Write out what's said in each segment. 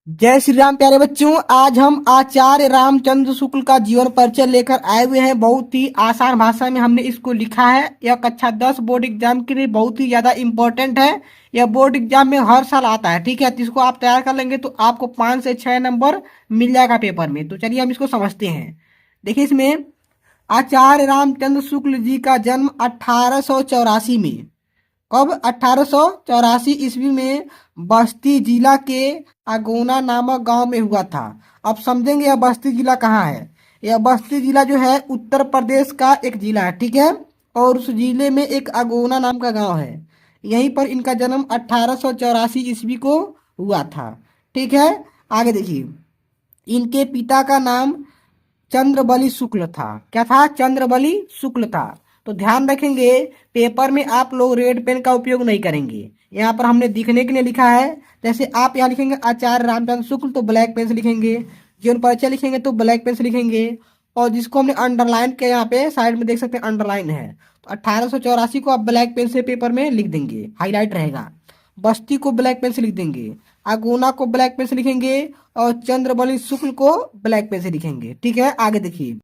जय श्री राम प्यारे बच्चों। आज हम आचार्य रामचंद्र शुक्ल का जीवन परिचय लेकर आए हुए हैं। बहुत ही आसान भाषा में हमने इसको लिखा है। यह कक्षा 10 बोर्ड एग्जाम के लिए बहुत ही ज्यादा इम्पोर्टेंट है। यह बोर्ड एग्जाम में हर साल आता है, ठीक है। तो इसको आप तैयार कर लेंगे तो आपको 5 से 6 नंबर मिल जाएगा पेपर में। तो चलिए हम इसको समझते हैं। देखिए इसमें आचार्य रामचंद्र शुक्ल जी का जन्म 1884 में, कब? 1884 ईस्वी में बस्ती जिला के अगोना नामक गांव में हुआ था। अब समझेंगे यह बस्ती जिला कहाँ है। यह बस्ती जिला जो है उत्तर प्रदेश का एक जिला है, ठीक है। और उस जिले में एक अगोना नाम का गांव है। यहीं पर इनका जन्म 1884 ईस्वी को हुआ था, ठीक है। आगे देखिए, इनके पिता का नाम चंद्रबली शुक्ल था। क्या था? चंद्रबली शुक्ल था। तो ध्यान रखेंगे, पेपर में आप लोग रेड पेन का उपयोग नहीं करेंगे। यहाँ पर हमने दिखने के लिए लिखा है। जैसे आप यहाँ लिखेंगे आचार्य रामचंद्र शुक्ल तो ब्लैक पेन से लिखेंगे, जीवन परिचय लिखेंगे तो ब्लैक पेन से लिखेंगे। और जिसको हमने अंडरलाइन किया, यहाँ पे साइड में देख सकते हैं अंडरलाइन है। तो 1884 को आप ब्लैक पेन से पेपर में लिख देंगे, हाईलाइट रहेगा। बस्ती को ब्लैक पेन से लिख देंगे, अगोना को ब्लैक पेन से लिखेंगे, और चंद्रबली शुक्ल को ब्लैक पेन से लिखेंगे, ठीक है। आगे देखिए,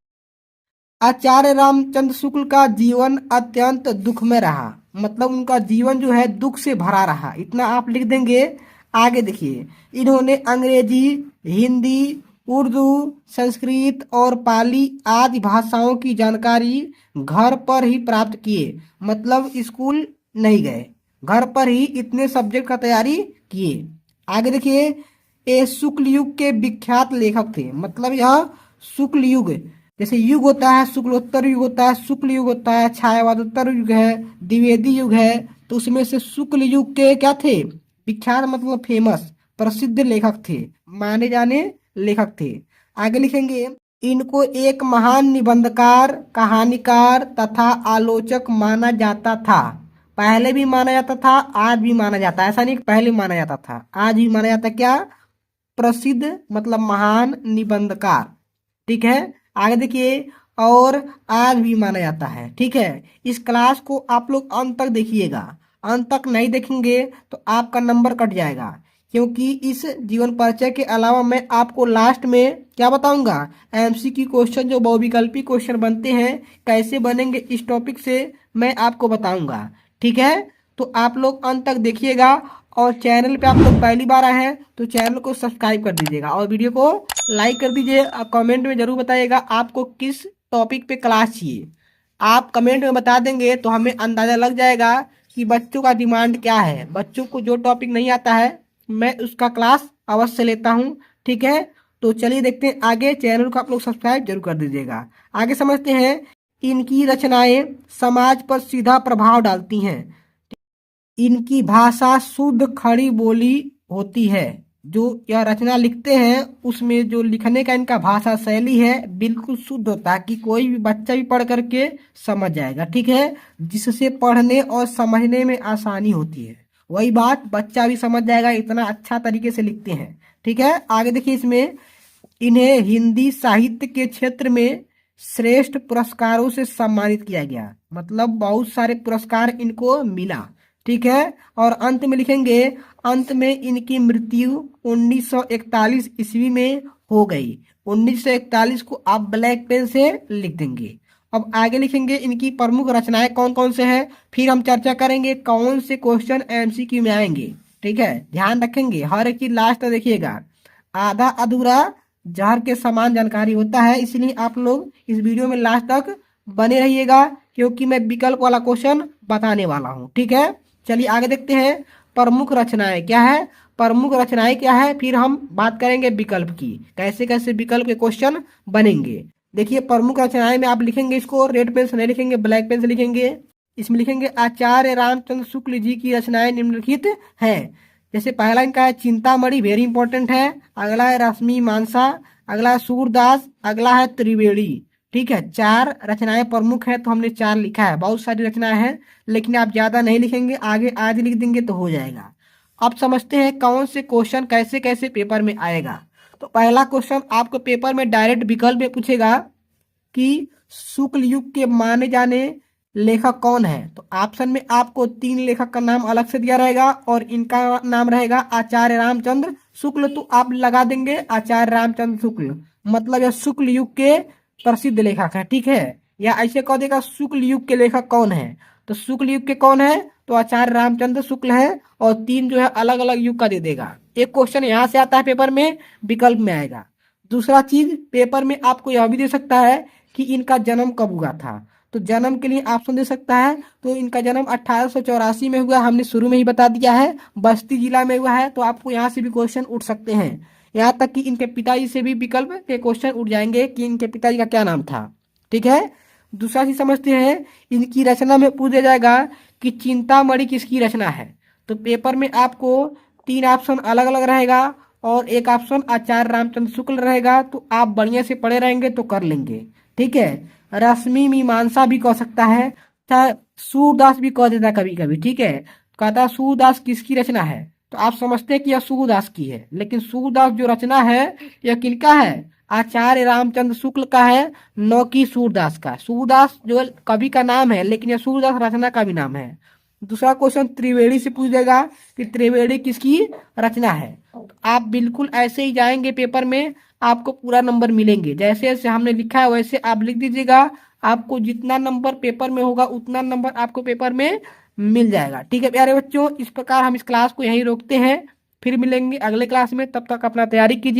आचार्य रामचंद्र शुक्ल का जीवन अत्यंत दुख में रहा। मतलब उनका जीवन जो है दुख से भरा रहा, इतना आप लिख देंगे। आगे देखिए, इन्होंने अंग्रेजी, हिंदी, उर्दू, संस्कृत और पाली आदि भाषाओं की जानकारी घर पर ही प्राप्त किए। मतलब स्कूल नहीं गए, घर पर ही इतने सब्जेक्ट का तैयारी किए। आगे देखिए, ये शुक्ल युग के विख्यात लेखक थे। मतलब यह शुक्ल युग, जैसे युग होता है शुक्लोत्तर युग होता है, शुक्ल युग होता है, छायावादोत्तर युग है, द्विवेदी युग है। तो उसमें से शुक्ल युग के क्या थे? विख्यात मतलब फेमस, प्रसिद्ध लेखक थे, माने जाने लेखक थे। आगे लिखेंगे, इनको एक महान निबंधकार, कहानीकार तथा आलोचक माना जाता था। पहले भी माना जाता था, आज भी माना जाता है। ऐसा नहीं कि पहले माना जाता था, आज भी माना जाता है। क्या? प्रसिद्ध मतलब महान निबंधकार, ठीक है। आगे देखिए, और आज भी माना जाता है, ठीक है। इस क्लास को आप लोग अंत तक देखिएगा। अंत तक नहीं देखेंगे तो आपका नंबर कट जाएगा। क्योंकि इस जीवन परिचय के अलावा मैं आपको लास्ट में क्या बताऊंगा, एमसीक्यू क्वेश्चन जो बहुविकल्पी क्वेश्चन बनते हैं कैसे बनेंगे, इस टॉपिक से मैं आपको बताऊंगा, ठीक है। तो आप लोग अंत तक देखिएगा। और चैनल पे आप लोग पहली बार आए हैं तो चैनल को सब्सक्राइब कर दीजिएगा और वीडियो को लाइक कर दीजिए। और कमेंट में जरूर बताइएगा आपको किस टॉपिक पे क्लास चाहिए। आप कमेंट में बता देंगे तो हमें अंदाजा लग जाएगा कि बच्चों का डिमांड क्या है। बच्चों को जो टॉपिक नहीं आता है मैं उसका क्लास अवश्य लेता हूँ, ठीक है। तो चलिए देखते हैं आगे। चैनल को आप लोग सब्सक्राइब जरूर कर दीजिएगा। आगे समझते हैं, इनकी रचनाएं समाज पर सीधा प्रभाव डालती हैं। इनकी भाषा शुद्ध खड़ी बोली होती है। जो यह रचना लिखते हैं उसमें जो लिखने का इनका भाषा शैली है बिल्कुल शुद्ध होता है कि कोई भी बच्चा भी पढ़ करके समझ जाएगा, ठीक है। जिससे पढ़ने और समझने में आसानी होती है। वही बात, बच्चा भी समझ जाएगा, इतना अच्छा तरीके से लिखते हैं, ठीक है। आगे देखिए, इसमें इन्हें हिंदी साहित्य के क्षेत्र में श्रेष्ठ पुरस्कारों से सम्मानित किया गया। मतलब बहुत सारे पुरस्कार इनको मिला, ठीक है। और अंत में लिखेंगे, अंत में इनकी मृत्यु 1941 ईस्वी में हो गई। 1941 को आप ब्लैक पेन से लिख देंगे। अब आगे लिखेंगे इनकी प्रमुख रचनाएं कौन कौन से हैं। फिर हम चर्चा करेंगे कौन से क्वेश्चन एमसीक्यू में आएंगे, ठीक है। ध्यान रखेंगे, हर एक चीज लास्ट तक देखिएगा। आधा अधूरा जहर के समान जानकारी होता है, इसलिए आप लोग इस वीडियो में लास्ट तक बने रहिएगा क्योंकि मैं विकल्प वाला क्वेश्चन बताने वाला हूँ, ठीक है। चलिए आगे देखते हैं, प्रमुख रचनाएं क्या है। प्रमुख रचनाएं क्या है, फिर हम बात करेंगे विकल्प की, कैसे कैसे विकल्प के क्वेश्चन बनेंगे। देखिए, प्रमुख रचनाएं में आप लिखेंगे, इसको रेड पेन से नहीं लिखेंगे, ब्लैक पेन से लिखेंगे। इसमें लिखेंगे आचार्य रामचंद्र शुक्ल जी की रचनाएं निम्नलिखित हैं। जैसे पहला इनका है चिंतामणि, वेरी इंपॉर्टेंट है। अगला है रश्मि मानसा, अगला है सूरदास, अगला है त्रिवेणी, ठीक है। 4 रचनाएं प्रमुख है तो हमने 4 लिखा है। बहुत सारी रचनाएं हैं लेकिन आप ज्यादा नहीं लिखेंगे, आगे आज लिख देंगे तो हो जाएगा। अब समझते हैं कौन से क्वेश्चन कैसे कैसे पेपर में आएगा। तो पहला क्वेश्चन आपको पेपर में डायरेक्ट विकल्प में पूछेगा कि शुक्ल युग के माने जाने लेखक कौन है? तो ऑप्शन में आपको 3 लेखक का नाम अलग से दिया रहेगा और इनका नाम रहेगा आचार्य रामचंद्र शुक्ल। तो आप लगा देंगे आचार्य रामचंद्र शुक्ल, मतलब यह शुक्ल युग के प्रसिद्ध लेखक है, ठीक है। या ऐसे कह देगा शुक्ल युग के लेखक कौन है, तो शुक्ल युग के कौन है? तो आचार्य रामचंद्र शुक्ल है। और 3 जो है अलग अलग युग का दे देगा। एक क्वेश्चन यहाँ से आता है पेपर में, विकल्प में आएगा। दूसरा चीज, पेपर में आपको यह भी दे सकता है कि इनका जन्म कब हुआ था। तो जन्म के लिए ऑप्शन दे सकता है। तो इनका जन्म 1884 में हुआ, हमने शुरू में ही बता दिया है, बस्ती जिला में हुआ है। तो आपको यहाँ से भी क्वेश्चन उठ सकते हैं। यहाँ तक कि इनके पिताजी से भी विकल्प के क्वेश्चन उठ जाएंगे कि इनके पिताजी का क्या नाम था, ठीक है। दूसरा चीज समझते हैं, इनकी रचना में पूछ दिया जाएगा कि चिंतामणि किसकी रचना है। तो पेपर में आपको 3 ऑप्शन अलग अलग रहेगा और एक ऑप्शन आचार्य रामचंद्र शुक्ल रहेगा। तो आप बढ़िया से पढ़े रहेंगे तो कर लेंगे, ठीक है। रश्मि मीमांसा भी कह सकता है, चाहे सूरदास भी कह देता कभी कभी, ठीक है। कहता है सूरदास किसकी रचना है, तो आप समझते हैं कि यह सूरदास की है, लेकिन सूरदास जो रचना है यह किनका है? आचार्य रामचंद्र शुक्ल का है, न कि सूरदास का। सूरदास जो कवि का नाम है, लेकिन यह सूरदास रचना का भी नाम है। दूसरा क्वेश्चन त्रिवेणी से पूछ देगा कि त्रिवेणी किसकी रचना है। तो आप बिल्कुल ऐसे ही जाएंगे पेपर में, आपको पूरा नंबर मिलेंगे। जैसे जैसे हमने लिखा है वैसे आप लिख दीजिएगा। आपको जितना नंबर पेपर में होगा उतना नंबर आपको पेपर में मिल जाएगा, ठीक है प्यारे बच्चों। इस प्रकार हम इस क्लास को यहीं रोकते हैं, फिर मिलेंगे अगले क्लास में। तब तक अपना तैयारी कीजिए।